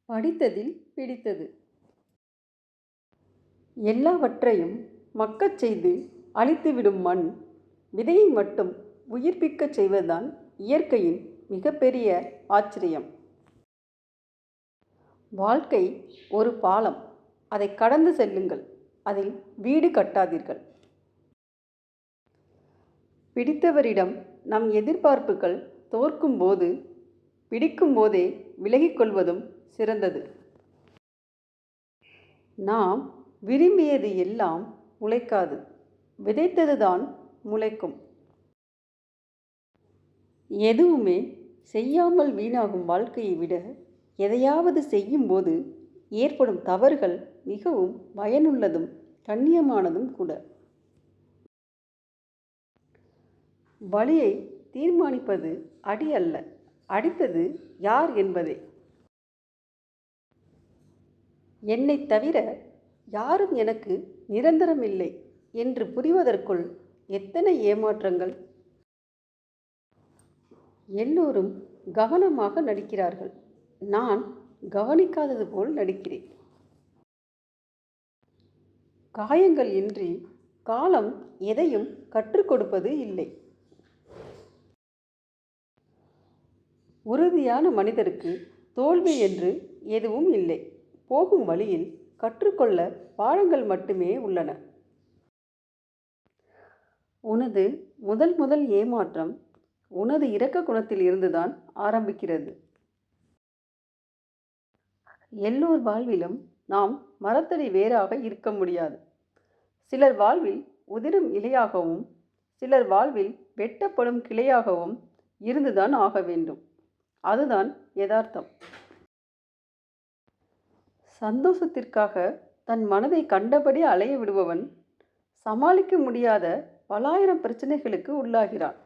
படித்ததில் பிடித்தது. எல்லாவற்றையும் மக்கச் செய்து அழித்துவிடும் மண், விதையை மட்டும் உயிர்ப்பிக்கச் செய்வதுதான் இயற்கையின் மிகப்பெரிய ஆச்சரியம். வாழ்க்கை ஒரு பாலம். அதை கடந்து செல்லுங்கள். அதில் வீடு கட்டாதீர்கள். பிடித்தவரிடம் நம் எதிர்பார்ப்புகள் தோற்கும்போது, பிடிக்கும்போதே விலகிக் கொள்வதும் சிறந்தது. நாம் விரும்பியது எல்லாம் முளைக்காது, விதைத்ததுதான் முளைக்கும். எதுவுமே செய்யாமல் வீணாகும் வாழ்க்கையை விட, எதையாவது செய்யும்போது ஏற்படும் தவறுகள் மிகவும் பயனுள்ளதும் கண்ணியமானதும் கூட. வலியை தீர்மானிப்பது அடி அல்ல, அடித்தது யார் என்பதே. என்னைத் தவிர யாரும் எனக்கு நிரந்தரமில்லை என்று புரிவதற்குள் எத்தனை ஏமாற்றங்கள்! எல்லோரும் கவனமாக நடிக்கிறார்கள். நான் கவனிக்காதது போல் நடிக்கிறேன். காயங்கள் இன்றி காலம் எதையும் கற்றுக் கொடுப்பது இல்லை. உறுதியான மனிதருக்கு தோல்வி என்று எதுவும் இல்லை. போகும் வழியில் கற்றுக்கொள்ள பாடங்கள் மட்டுமே உள்ளன. உனது முதல் ஏமாற்றம் உனது இரக்க குணத்தில் இருந்துதான் ஆரம்பிக்கிறது. எல்லோர் வாழ்விலும் நாம் மரத்தடி வேறாக இருக்க முடியாது. சிலர் வாழ்வில் உதிரும் இலையாகவும், சிலர் வாழ்வில் வெட்டப்படும் கிளையாகவும் இருந்துதான் ஆக வேண்டும். அதுதான் யதார்த்தம். சந்தோஷத்திற்காக தன் மனதை கண்டபடி அலைய விடுபவன் சமாளிக்க முடியாத பலாயிரம் பிரச்சனைகளுக்கு உள்ளாகிறான்.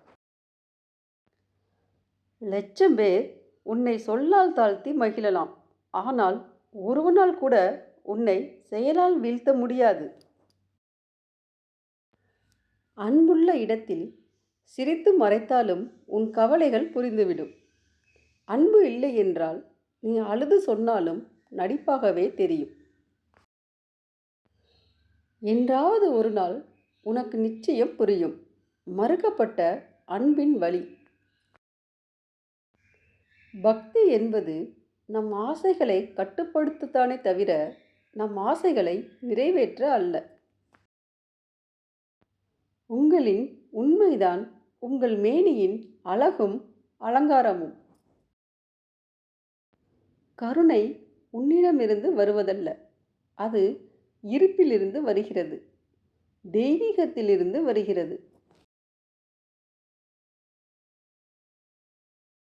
லட்சம் பேர் உன்னை சொல்லால் தாழ்த்தி மகிழலாம், ஆனால் ஒருவனால் கூட உன்னை செயலால் வீழ்த்த முடியாது. அன்புள்ள இடத்தில் சிரித்து மறைத்தாலும் உன் கவலைகள் புரிந்துவிடும். அன்பு இல்லை என்றால் நீ அழுது சொன்னாலும் நடிப்பாகவே தெரியும். என்றாவது ஒரு நாள் உனக்கு நிச்சயம் புரியும் மறுக்கப்பட்ட அன்பின் வலி. பக்தி என்பது நம் ஆசைகளை கட்டுப்படுத்தத்தானே தவிர நம் ஆசைகளை நிறைவேற்ற அல்ல. உங்களின் உண்மைதான் உங்கள் மேனியின் அழகும் அலங்காரமும். கருணை உன்னிடமிருந்து வருவதல்ல, அது இருப்பிலிருந்து வருகிறது, தெய்வீகத்திலிருந்து வருகிறது.